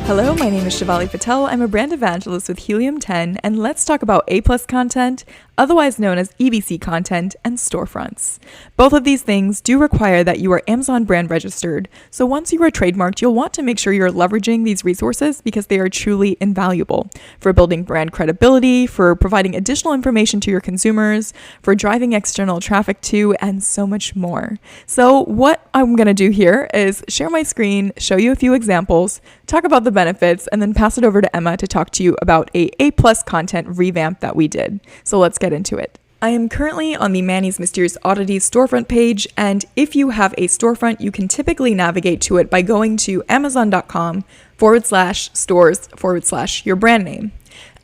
Hello, my name is Shivali Patel. I'm a brand evangelist with Helium 10, and let's talk about A+ content, otherwise known as EBC content, and storefronts. Both of these things do require that you are Amazon brand registered, so once you are trademarked, you'll want to make sure you're leveraging these resources because they are truly invaluable for building brand credibility, for providing additional information to your consumers, for driving external traffic to, and so much more. So what I'm going to do here is share my screen, show you a few examples, talk about the benefits, and then pass it over to Emma to talk to you about A+ content revamp that we did. So let's get into it. I am currently on the Manny's Mysterious Oddities storefront page, and if you have a storefront, you can typically navigate to it by going to amazon.com/stores/your brand name.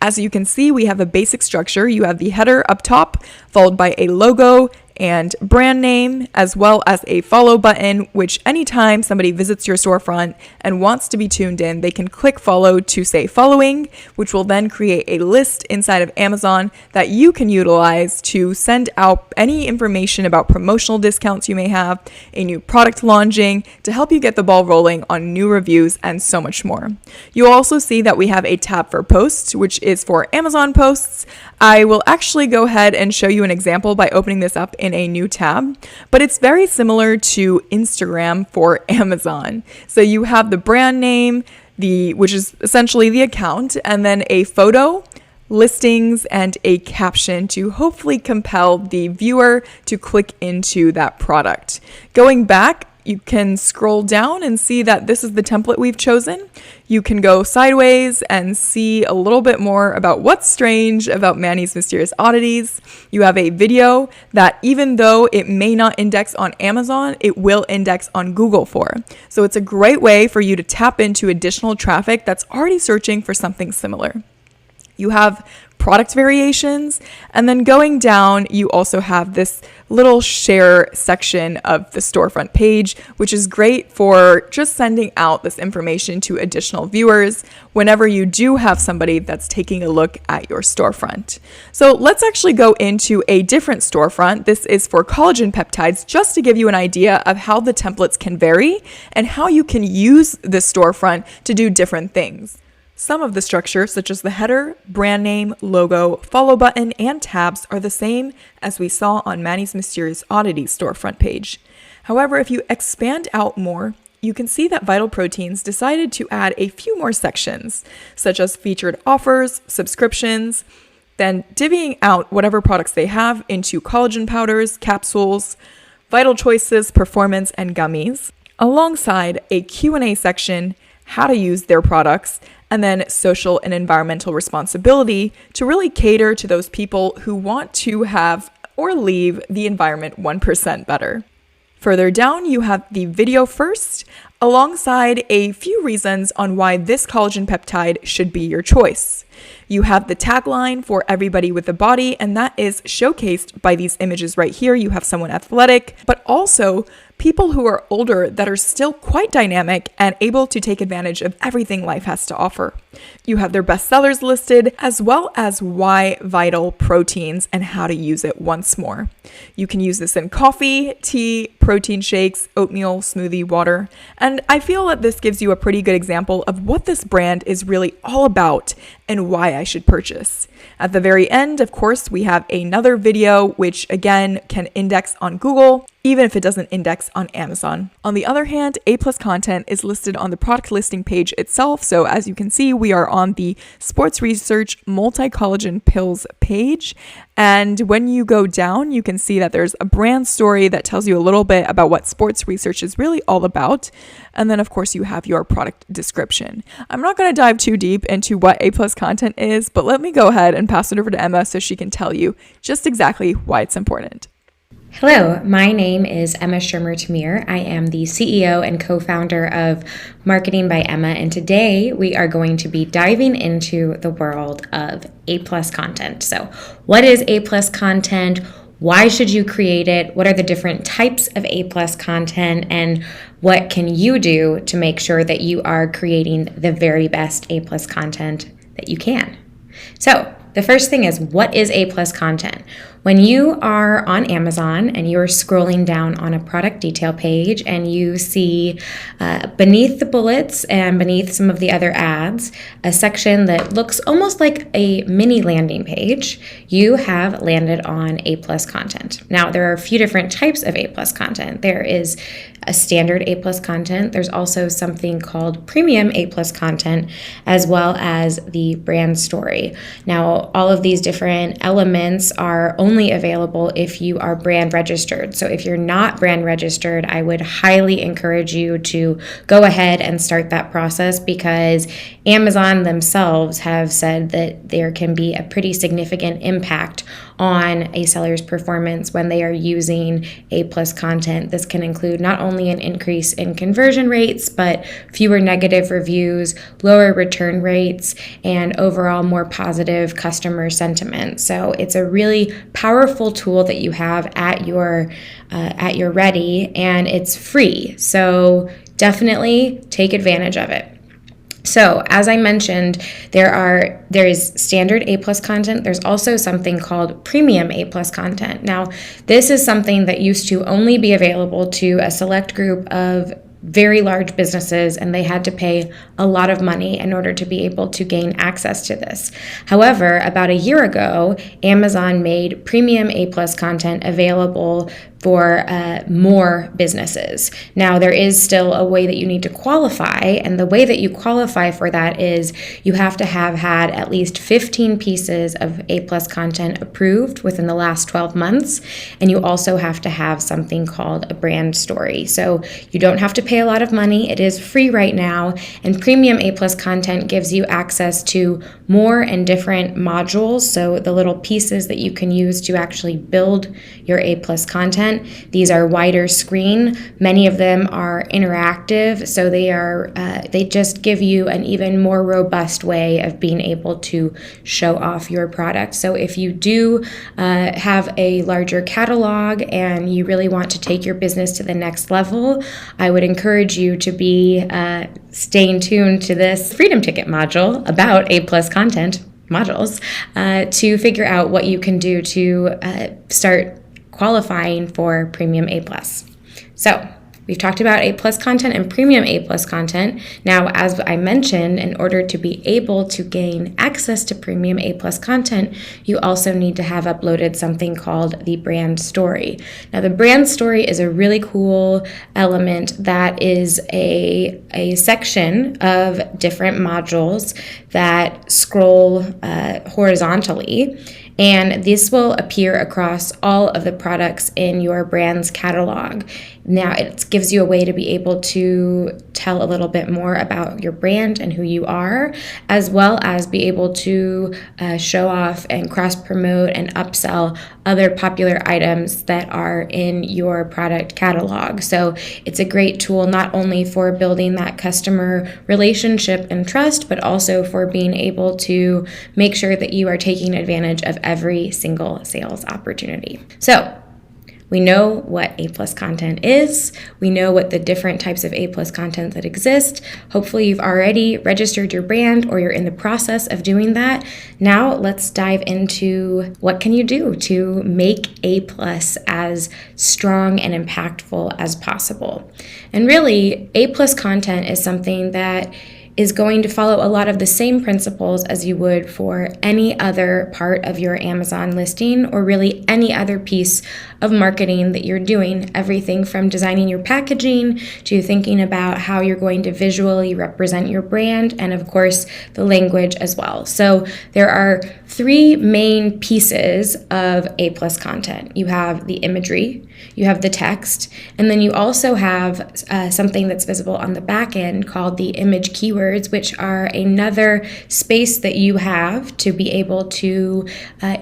As you can see, we have a basic structure. You have the header up top, followed by a logo and brand name, as well as a follow button, which anytime somebody visits your storefront and wants to be tuned in, they can click follow to say following, which will then create a list inside of Amazon that you can utilize to send out any information about promotional discounts you may have, a new product launching, to help you get the ball rolling on new reviews, and so much more. You'll also see that we have a tab for posts, which is for Amazon posts. I will actually go ahead and show you an example by opening this up in a new tab, but it's very similar to Instagram for Amazon. So you have the brand name, which is essentially the account, and then a photo, listings, and a caption to hopefully compel the viewer to click into that product. Going back, you can scroll down and see that this is the template we've chosen. You can go sideways and see a little bit more about what's strange about Manny's Mysterious Oddities. You have a video that, even though it may not index on Amazon, it will index on Google for. So it's a great way for you to tap into additional traffic that's already searching for something similar. You have product variations, and then going down, you also have this little share section of the storefront page, which is great for just sending out this information to additional viewers whenever you do have somebody that's taking a look at your storefront. So let's actually go into a different storefront. This is for collagen peptides, just to give you an idea of how the templates can vary and how you can use this storefront to do different things. Some of the structure, such as the header, brand name, logo, follow button, and tabs, are the same as we saw on Manny's Mysterious Oddities storefront page. However, if you expand out more, you can see that Vital Proteins decided to add a few more sections, such as featured offers, subscriptions, then divvying out whatever products they have into collagen powders, capsules, Vital Choices, performance, and gummies, alongside a Q&A section, how to use their products, and then social and environmental responsibility to really cater to those people who want to have or leave the environment 1% better. Further down, you have the video first, alongside a few reasons on why this collagen peptide should be your choice. You have the tagline for everybody with a body, and that is showcased by these images right here. You have someone athletic, but also people who are older that are still quite dynamic and able to take advantage of everything life has to offer. You have their bestsellers listed, as well as why Vital Proteins and how to use it once more. You can use this in coffee, tea, protein shakes, oatmeal, smoothie, water, and I feel that this gives you a pretty good example of what this brand is really all about and why I should purchase. At the very end, of course, we have another video, which again can index on Google, even if it doesn't index on Amazon. On the other hand, A+ content is listed on the product listing page itself. So as you can see, we are on the Sports Research Multi-Collagen Pills page. And when you go down, you can see that there's a brand story that tells you a little bit about what sports research is really all about. And then, of course, you have your product description. I'm not going to dive too deep into what A+ content is, but let me go ahead and pass it over to Emma so she can tell you just exactly why it's important. Hello, my name is Emma Shermer-Tamir. I am the CEO and co-founder of Marketing by Emma, and today we are going to be diving into the world of A+ content. So what is A+ content? Why should you create it? What are the different types of A+ content? And what can you do to make sure that you are creating the very best A+ content that you can? So the first thing is, what is A+ content? When you are on Amazon and you're scrolling down on a product detail page and you see beneath the bullets and beneath some of the other ads, a section that looks almost like a mini landing page, you have landed on A+ content. Now, there are a few different types of A+ content. There is a standard A+ content. There's also something called premium A+ content, as well as the brand story. Now, all of these different elements are only available if you are brand registered. So if you're not brand registered, I would highly encourage you to go ahead and start that process, because Amazon themselves have said that there can be a pretty significant impact on a seller's performance when they are using A+ content. This can include not only an increase in conversion rates, but fewer negative reviews, lower return rates, and overall more positive customer sentiment. So it's a really powerful tool that you have at your ready, and it's free. So definitely take advantage of it. So, as I mentioned, there is standard A+ content. There's also something called premium A+ content. Now, this is something that used to only be available to a select group of very large businesses, and they had to pay a lot of money in order to be able to gain access to this. However, about a year ago, Amazon made premium A+ content available for more businesses. Now, there is still a way that you need to qualify, and the way that you qualify for that is you have to have had at least 15 pieces of A+ content approved within the last 12 months, and you also have to have something called a brand story. So you don't have to pay a lot of money. It is free right now, and premium A+ content gives you access to more and different modules, so the little pieces that you can use to actually build your A+ content. These are wider screen. Many of them are interactive, so they just give you an even more robust way of being able to show off your product. So if you do have a larger catalog and you really want to take your business to the next level, I would encourage you to be staying tuned to this Freedom Ticket module about A+ content modules to figure out what you can do to start qualifying for premium A+. So we've talked about A+ content and premium A+ content. Now, as I mentioned, in order to be able to gain access to premium A+ content, you also need to have uploaded something called the brand story. Now, the brand story is a really cool element that is a section of different modules that scroll horizontally. And this will appear across all of the products in your brand's catalog. Now, it gives you a way to be able to tell a little bit more about your brand and who you are, as well as be able to show off and cross-promote and upsell other popular items that are in your product catalog. So it's a great tool not only for building that customer relationship and trust, but also for being able to make sure that you are taking advantage of every single sales opportunity. So we know what A+ content is. We know what the different types of A+ content that exist. Hopefully you've already registered your brand or you're in the process of doing that. Now let's dive into what can you do to make A+ as strong and impactful as possible. And really, A+ content is something that is going to follow a lot of the same principles as you would for any other part of your Amazon listing, or really any other piece of marketing that you're doing. Everything from designing your packaging to thinking about how you're going to visually represent your brand, and of course the language as well. So there are three main pieces of A+ content. You have the imagery, you have the text, and then you also have something that's visible on the back end called the image keywords, which are another space that you have to be able to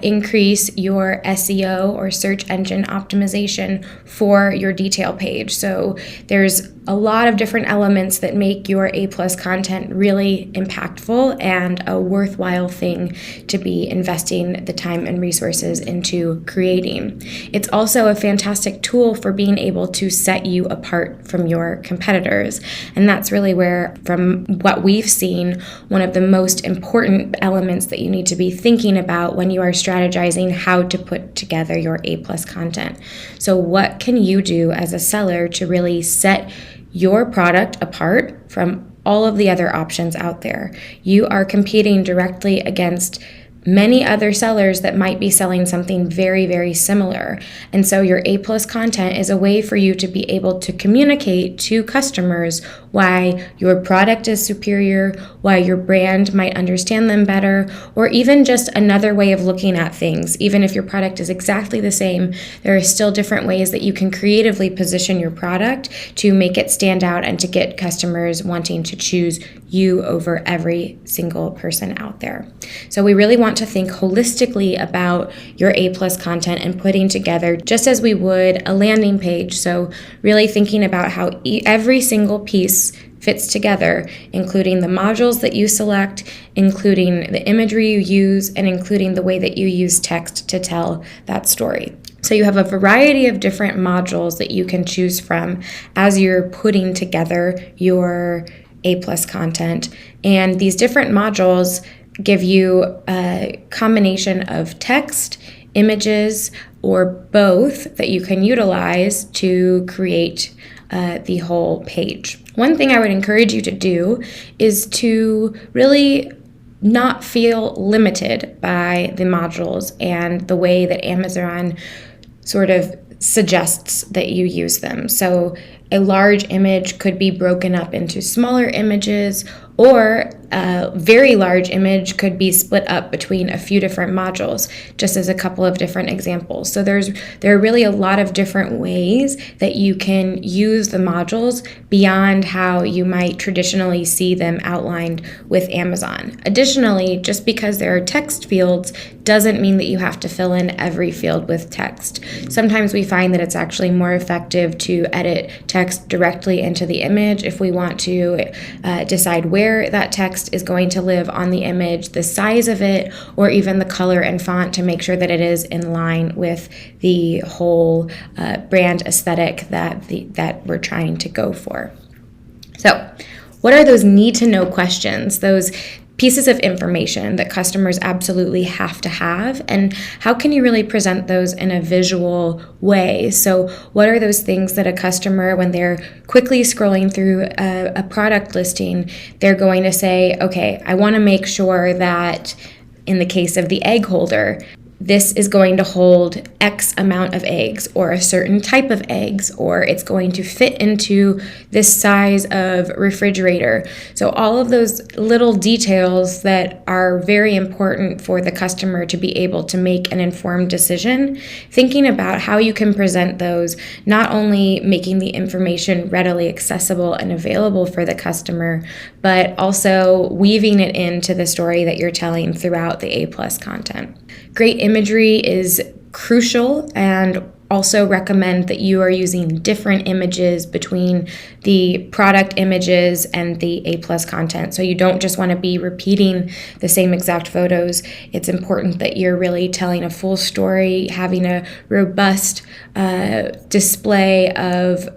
increase your SEO or search engine optimization for your detail page. So there's a lot of different elements that make your A+ content really impactful and a worthwhile thing to be investing the time and resources into creating. It's also a fantastic tool for being able to set you apart from your competitors. And that's really where, from what what we've seen, one of the most important elements that you need to be thinking about when you are strategizing how to put together your A+ content. So what can you do as a seller to really set your product apart from all of the other options out there? You are competing directly against many other sellers that might be selling something very, very similar. And so your A+ content is a way for you to be able to communicate to customers why your product is superior, why your brand might understand them better, or even just another way of looking at things. Even if your product is exactly the same, there are still different ways that you can creatively position your product to make it stand out and to get customers wanting to choose you over every single person out there. So we really want to think holistically about your A+ content and putting together just as we would a landing page. So really thinking about how every single piece fits together, including the modules that you select, including the imagery you use, and including the way that you use text to tell that story. So you have a variety of different modules that you can choose from as you're putting together your A+ content. And these different modules give you a combination of text, images, or both that you can utilize to create the whole page. One thing I would encourage you to do is to really not feel limited by the modules and the way that Amazon sort of suggests that you use them. So a large image could be broken up into smaller images, or a very large image could be split up between a few different modules, just as a couple of different examples. So there are really a lot of different ways that you can use the modules beyond how you might traditionally see them outlined with Amazon. Additionally, just because there are text fields doesn't mean that you have to fill in every field with text. Sometimes we find that it's actually more effective to edit text directly into the image if we want to decide where that text is going to live on the image, the size of it, or even the color and font to make sure that it is in line with the whole brand aesthetic that we're trying to go for. So, what are those need-to-know questions, those pieces of information that customers absolutely have to have, and how can you really present those in a visual way? So what are those things that a customer, when they're quickly scrolling through a product listing, they're going to say, okay, I want to make sure that in the case of the egg holder, this is going to hold X amount of eggs, or a certain type of eggs, or it's going to fit into this size of refrigerator. So all of those little details that are very important for the customer to be able to make an informed decision, thinking about how you can present those, not only making the information readily accessible and available for the customer, but also weaving it into the story that you're telling throughout the A+ content. Great imagery is crucial, and also recommend that you are using different images between the product images and the A+ content. So you don't just want to be repeating the same exact photos. It's important that you're really telling a full story, having a robust display of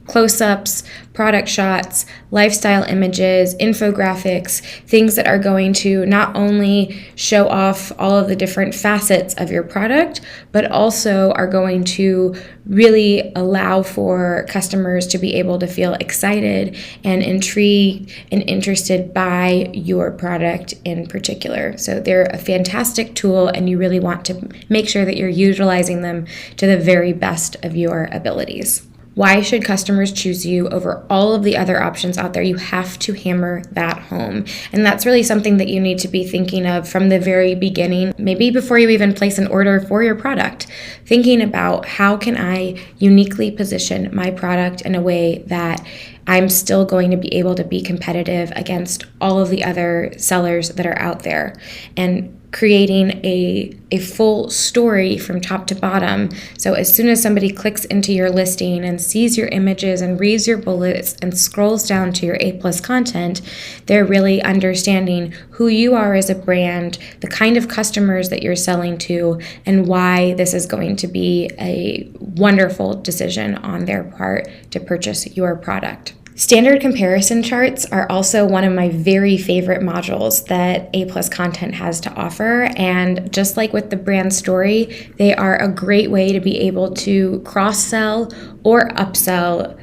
close-ups, product shots, lifestyle images, infographics, things that are going to not only show off all of the different facets of your product, but also are going to really allow for customers to be able to feel excited and intrigued and interested by your product in particular. So they're a fantastic tool, and you really want to make sure that you're utilizing them to the very best of your abilities. Why should customers choose you over all of the other options out there? You have to hammer that home. And that's really something that you need to be thinking of from the very beginning, maybe before you even place an order for your product. Thinking about, how can I uniquely position my product in a way that I'm still going to be able to be competitive against all of the other sellers that are out there, and creating a full story from top to bottom. So as soon as somebody clicks into your listing and sees your images and reads your bullets and scrolls down to your A+ content, they're really understanding who you are as a brand, the kind of customers that you're selling to, and why this is going to be a wonderful decision on their part to purchase your product. Standard comparison charts are also one of my very favorite modules that A+ Content has to offer. And just like with the brand story, they are a great way to be able to cross-sell or upsell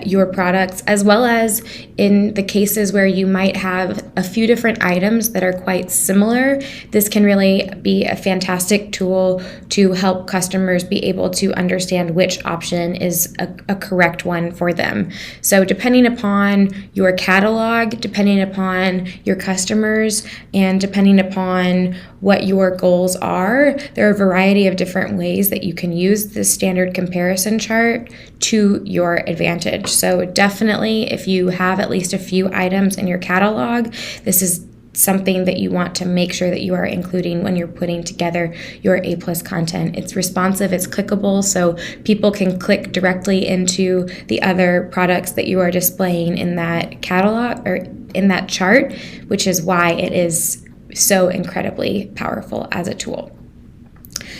your products, as well as in the cases where you might have a few different items that are quite similar. This can really be a fantastic tool to help customers be able to understand which option is a correct one for them. So depending upon your catalog, depending upon your customers, and depending upon what your goals are, there are a variety of different ways that you can use the standard comparison chart to your advantage. So definitely, if you have at least a few items in your catalog, this is something that you want to make sure that you are including when you're putting together your A+ content. It's responsive, it's clickable, so people can click directly into the other products that you are displaying in that catalog or in that chart, which is why it is so incredibly powerful as a tool.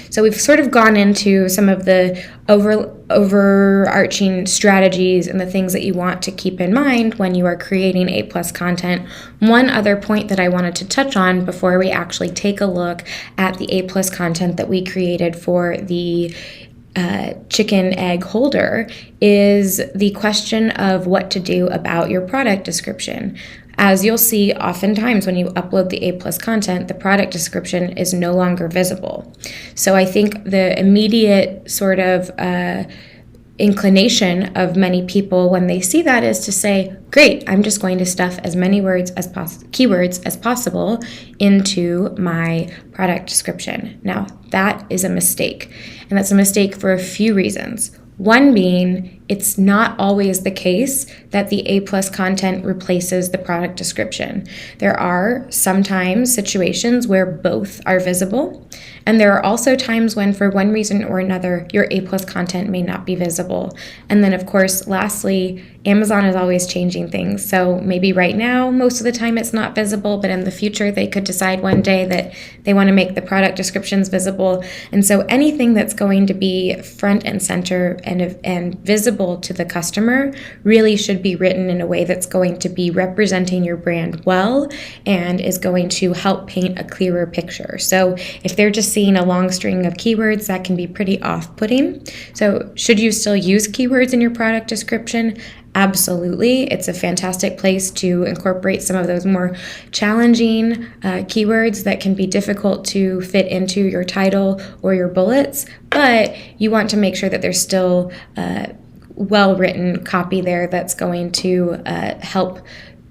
So we've sort of gone into some of the overarching strategies and the things that you want to keep in mind when you are creating A+ content. One other point that I wanted to touch on before we actually take a look at the A+ content that we created for the chicken egg holder is the question of what to do about your product description. As you'll see, oftentimes when you upload the A+ content, the product description is no longer visible. So I think the immediate sort of inclination of many people when they see that is to say, great, I'm just going to stuff as many keywords as possible into my product description. Now, that is a mistake, and that's a mistake for a few reasons. One being, it's not always the case that the A+ content replaces the product description. There are sometimes situations where both are visible, and there are also times when, for one reason or another, your A+ content may not be visible. And then, of course, lastly, Amazon is always changing things. So maybe right now, most of the time it's not visible, but in the future they could decide one day that they want to make the product descriptions visible. And so anything that's going to be front and center and visible to the customer really should be written in a way that's going to be representing your brand well and is going to help paint a clearer picture. So if they're just seeing a long string of keywords, that can be pretty off-putting. So should you still use keywords in your product description? Absolutely. It's a fantastic place to incorporate some of those more challenging keywords that can be difficult to fit into your title or your bullets, but you want to make sure that there's still well-written copy there that's going to help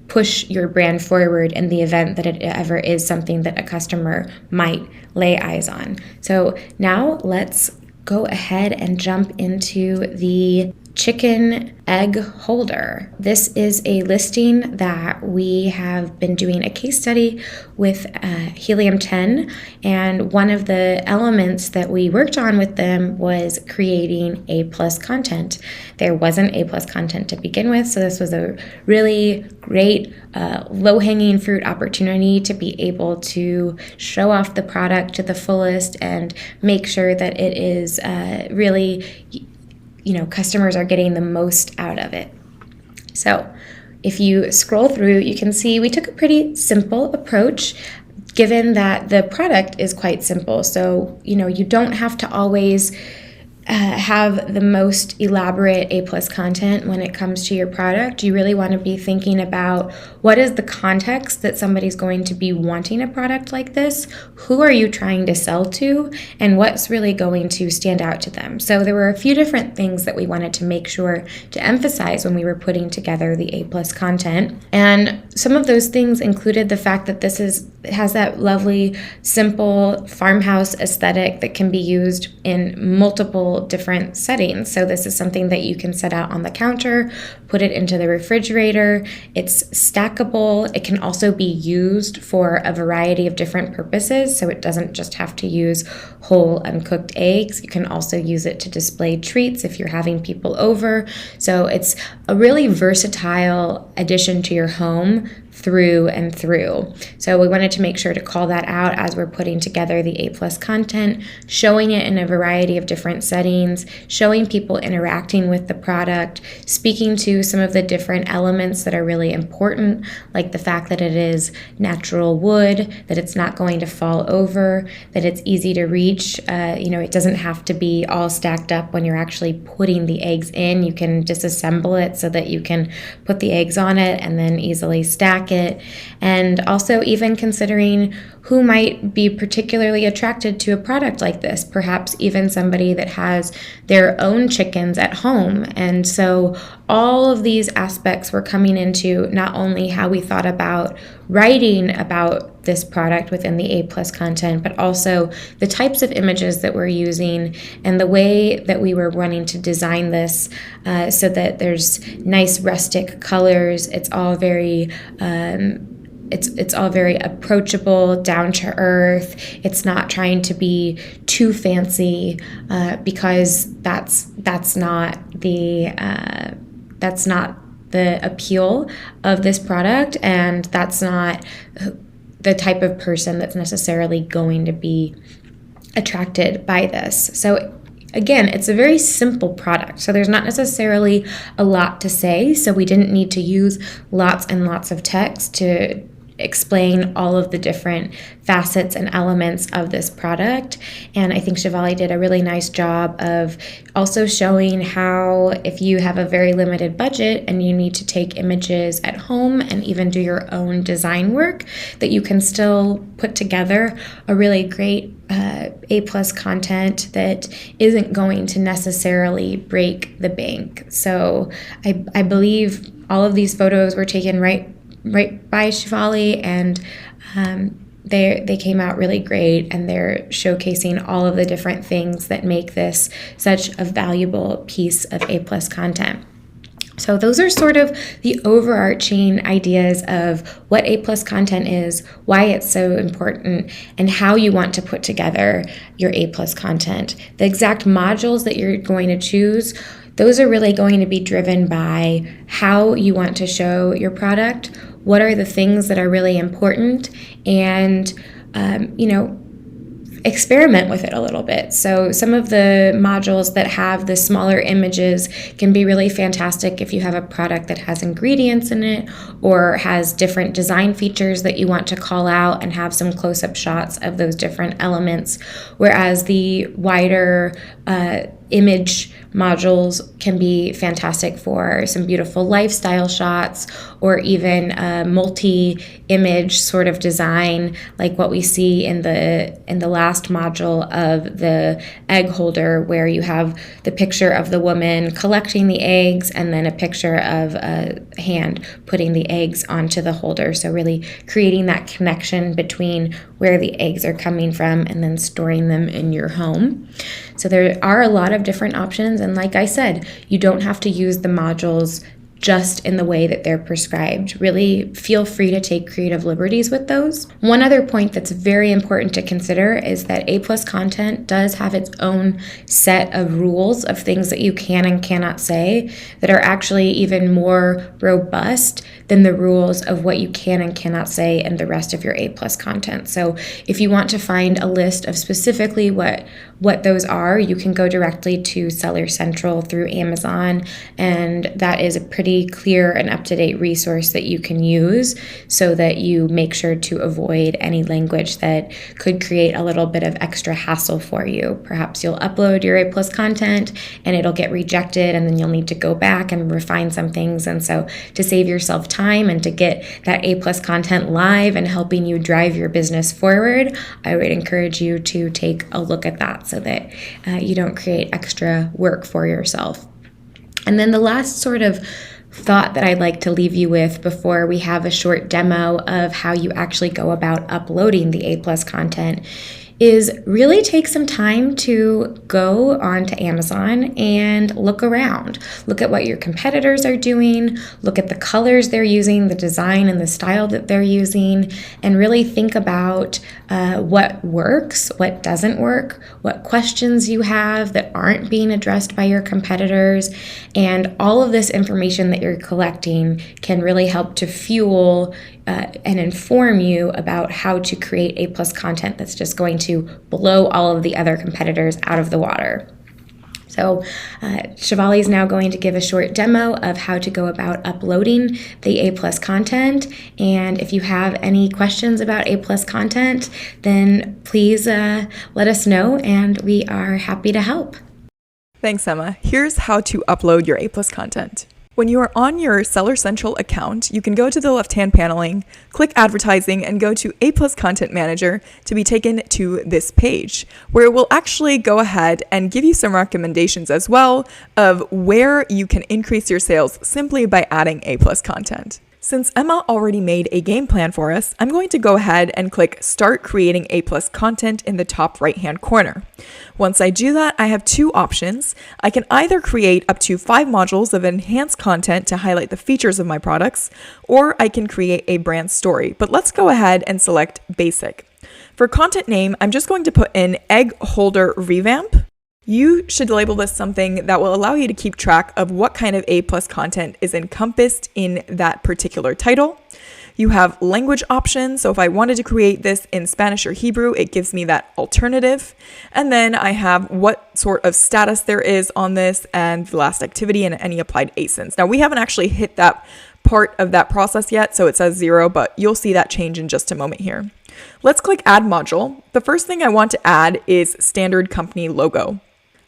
push your brand forward in the event that it ever is something that a customer might lay eyes on. So now let's go ahead and jump into the chicken egg holder. This is a listing that we have been doing a case study with Helium 10, and one of the elements that we worked on with them was creating A+ content. There wasn't A+ content to begin with, so this was a really great low-hanging fruit opportunity to be able to show off the product to the fullest and make sure that it is really, customers are getting the most out of it. So if you scroll through, you can see we took a pretty simple approach, given that the product is quite simple. So, you don't have to always have the most elaborate A+ content when it comes to your product. You really want to be thinking about what is the context that somebody's going to be wanting a product like this, who are you trying to sell to, and what's really going to stand out to them. So there were a few different things that we wanted to make sure to emphasize when we were putting together the A+ content. And some of those things included the fact that this has that lovely, simple farmhouse aesthetic that can be used in multiple different settings. So this is something that you can set out on the counter, put it into the refrigerator. It's stackable. It can also be used for a variety of different purposes. So it doesn't just have to use whole uncooked eggs. You can also use it to display treats if you're having people over. So it's a really versatile addition to your home through and through. So we wanted to make sure to call that out as we're putting together the A+ content, showing it in a variety of different settings, showing people interacting with the product, speaking to some of the different elements that are really important, like the fact that it is natural wood, that it's not going to fall over, that it's easy to reach. It doesn't have to be all stacked up when you're actually putting the eggs in. You can disassemble it so that you can put the eggs on it and then easily stack it. And also even considering who might be particularly attracted to a product like this, perhaps even somebody that has their own chickens at home. And so all of these aspects were coming into not only how we thought about writing about this product within the A+ content, but also the types of images that we're using and the way that we were wanting to design this so that there's nice rustic colors. It's all very it's all very approachable, down to earth. It's not trying to be too fancy because that's not the appeal of this product, and that's not the type of person that's necessarily going to be attracted by this. So again, it's a very simple product, so there's not necessarily a lot to say, so we didn't need to use lots and lots of text to explain all of the different facets and elements of this product. And I think Shivali did a really nice job of also showing how if you have a very limited budget and you need to take images at home and even do your own design work, that you can still put together a really great A+ content that isn't going to necessarily break the bank. So I believe all of these photos were taken right by Shivali, and they came out really great, and they're showcasing all of the different things that make this such a valuable piece of A+ content. So those are sort of the overarching ideas of what A+ content is, why it's so important, and how you want to put together your A+ content. The exact modules that you're going to choose, those are really going to be driven by how you want to show your product, what are the things that are really important, and experiment with it a little bit. So some of the modules that have the smaller images can be really fantastic if you have a product that has ingredients in it or has different design features that you want to call out and have some close-up shots of those different elements, whereas the wider image modules can be fantastic for some beautiful lifestyle shots or even a multi-image sort of design like what we see in the last module of the egg holder, where you have the picture of the woman collecting the eggs and then a picture of a hand putting the eggs onto the holder. So really creating that connection between where the eggs are coming from and then storing them in your home. So there are a lot of different options, and like I said, you don't have to use the modules just in the way that they're prescribed. Really feel free to take creative liberties with those. One other point that's very important to consider is that A+ content does have its own set of rules of things that you can and cannot say that are actually even more robust than the rules of what you can and cannot say in the rest of your A+ content. So if you want to find a list of specifically what those are, you can go directly to Seller Central through Amazon, and that is a pretty clear and up-to-date resource that you can use so that you make sure to avoid any language that could create a little bit of extra hassle for you. Perhaps you'll upload your A+ content and it'll get rejected, and then you'll need to go back and refine some things. And so to save yourself time and to get that A+ content live and helping you drive your business forward, I would encourage you to take a look at that so that you don't create extra work for yourself. And then the last sort of thought that I'd like to leave you with before we have a short demo of how you actually go about uploading the A+ content is really take some time to go onto Amazon and look around. Look at what your competitors are doing, look at the colors they're using, the design and the style that they're using, and really think about what works, what doesn't work, what questions you have that aren't being addressed by your competitors. And all of this information that you're collecting can really help to fuel and inform you about how to create A+ content that's just going to blow all of the other competitors out of the water. So Shivali is now going to give a short demo of how to go about uploading the A+ content. And if you have any questions about A+ content, then please let us know, and we are happy to help. Thanks, Emma. Here's how to upload your A+ content. When you are on your Seller Central account, you can go to the left-hand paneling, click Advertising, and go to A+ Content Manager to be taken to this page, where it will actually go ahead and give you some recommendations as well of where you can increase your sales simply by adding A+ content. Since Emma already made a game plan for us, I'm going to go ahead and click Start Creating A+ Content in the top right-hand corner. Once I do that, I have two options. I can either create up to 5 modules of enhanced content to highlight the features of my products, or I can create a brand story. But let's go ahead and select Basic. For content name, I'm just going to put in Egg Holder Revamp. You should label this something that will allow you to keep track of what kind of A+ content is encompassed in that particular title. You have language options, so if I wanted to create this in Spanish or Hebrew, it gives me that alternative. And then I have what sort of status there is on this and the last activity and any applied ASINs. Now, we haven't actually hit that part of that process yet, so it says 0, but you'll see that change in just a moment here. Let's click Add Module. The first thing I want to add is standard company logo.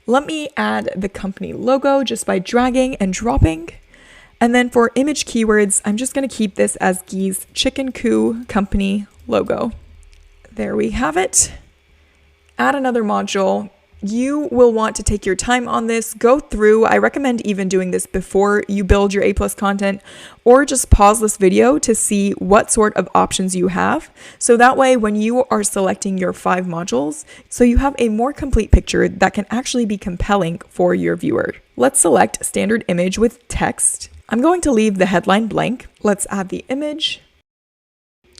Let me add the company logo just by dragging and dropping. And then for image keywords, I'm just going to keep this as Gee's Chicken Coop company logo. There we have it. Add another module. You will want to take your time on this, go through. I recommend even doing this before you build your A+ content, or just pause this video to see what sort of options you have. So that way, when you are selecting your 5 modules, so you have a more complete picture that can actually be compelling for your viewer. Let's select standard image with text. I'm going to leave the headline blank. Let's add the image.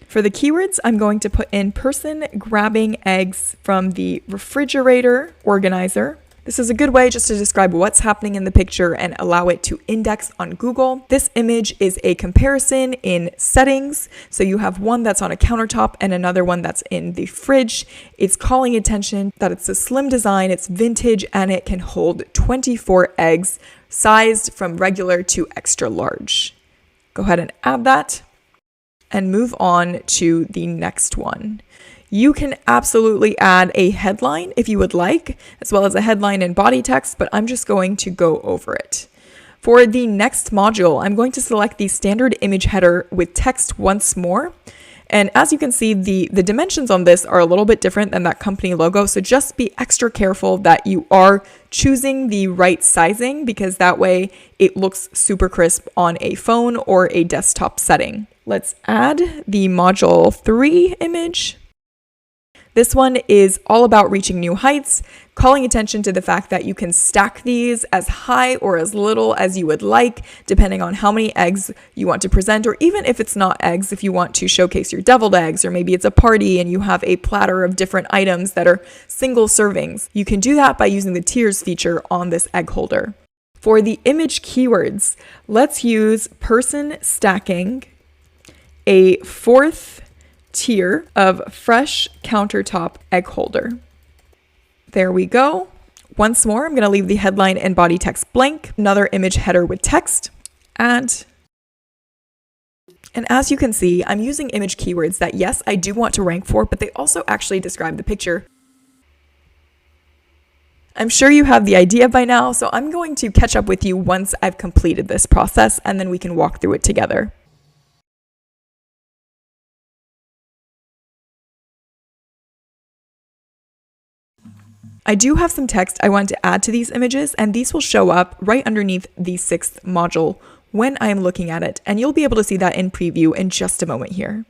For the keywords, I'm going to put in person grabbing eggs from the refrigerator organizer. This is a good way just to describe what's happening in the picture and allow it to index on Google. This image is a comparison in settings. So you have one that's on a countertop and another one that's in the fridge. It's calling attention that it's a slim design, it's vintage, and it can hold 24 eggs, sized from regular to extra large. Go ahead and add that and move on to the next one. You can absolutely add a headline if you would like, as well as a headline and body text, but I'm just going to go over it. For the next module, I'm going to select the standard image header with text once more. And as you can see, the dimensions on this are a little bit different than that company logo. So just be extra careful that you are choosing the right sizing, because that way it looks super crisp on a phone or a desktop setting. Let's add the module 3 image. This one is all about reaching new heights, calling attention to the fact that you can stack these as high or as little as you would like, depending on how many eggs you want to present, or even if it's not eggs, if you want to showcase your deviled eggs, or maybe it's a party and you have a platter of different items that are single servings. You can do that by using the tiers feature on this egg holder. For the image keywords, let's use person stacking, a 4th tier of fresh countertop egg holder. There we go. Once more, I'm going to leave the headline and body text blank. Another image header with text. Add. And as you can see, I'm using image keywords that, yes, I do want to rank for, but they also actually describe the picture. I'm sure you have the idea by now, so I'm going to catch up with you once I've completed this process, and then we can walk through it together. I do have some text I want to add to these images, and these will show up right underneath the 6th module when I'm looking at it, and you'll be able to see that in preview in just a moment here.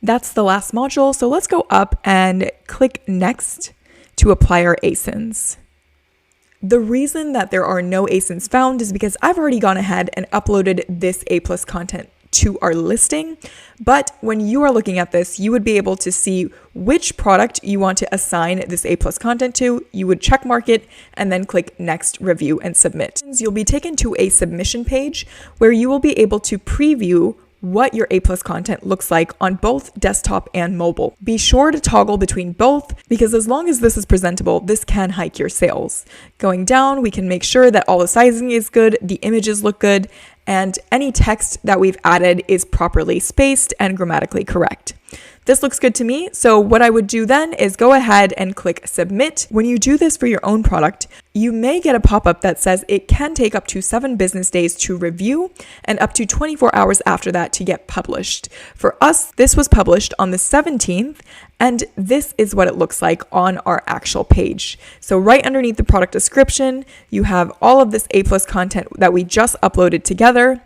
That's the last module, so let's go up and click Next to apply our ASINs. The reason that there are no ASINs found is because I've already gone ahead and uploaded this A+ content to our listing, but when you are looking at this, you would be able to see which product you want to assign this A+ content to. You would check mark it and then click Next, Review, and Submit. You'll be taken to a submission page where you will be able to preview what your A+ content looks like on both desktop and mobile. Be sure to toggle between both because as long as this is presentable, this can hike your sales. Going down, we can make sure that all the sizing is good, the images look good, and any text that we've added is properly spaced and grammatically correct. This looks good to me, so what I would do then is go ahead and click Submit. When you do this for your own product, you may get a pop-up that says it can take up to 7 business days to review and up to 24 hours after that to get published. For us, this was published on the 17th, and this is what it looks like on our actual page. So right underneath the product description, you have all of this A+ content that we just uploaded together.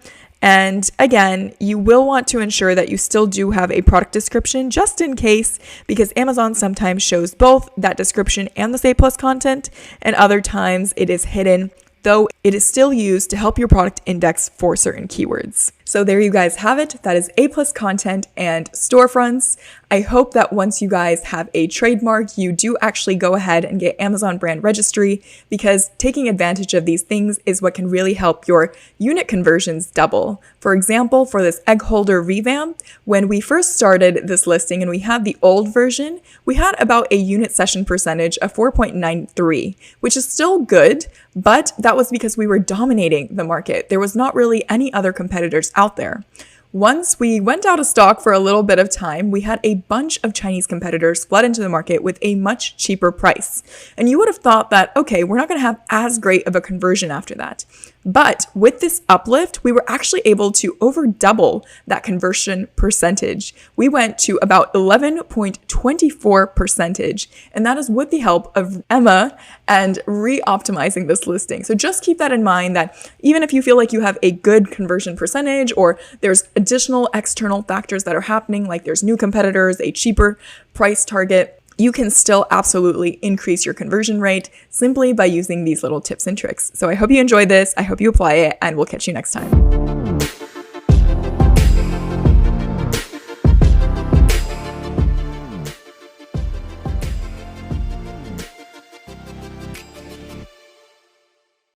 And again, you will want to ensure that you still do have a product description just in case, because Amazon sometimes shows both that description and the A+ content, and other times it is hidden, though it is still used to help your product index for certain keywords. So there you guys have it. That is A+ content and storefronts. I hope that once you guys have a trademark, you do actually go ahead and get Amazon brand registry, because taking advantage of these things is what can really help your unit conversions double. For example, for this egg holder revamp, when we first started this listing and we had the old version, we had about a unit session percentage of 4.93, which is still good, but that was because we were dominating the market. There was not really any other competitors out there. Once we went out of stock for a little bit of time, we had a bunch of Chinese competitors flood into the market with a much cheaper price. And you would have thought that, okay, we're not going to have as great of a conversion after that. But with this uplift, we were actually able to over double that conversion percentage. We went to about 11.24%, and that is with the help of Emma and re-optimizing this listing. So just keep that in mind, that even if you feel like you have a good conversion percentage or there's additional external factors that are happening, like there's new competitors, a cheaper price target, you can still absolutely increase your conversion rate simply by using these little tips and tricks. So I hope you enjoyed this. I hope you apply it, and we'll catch you next time.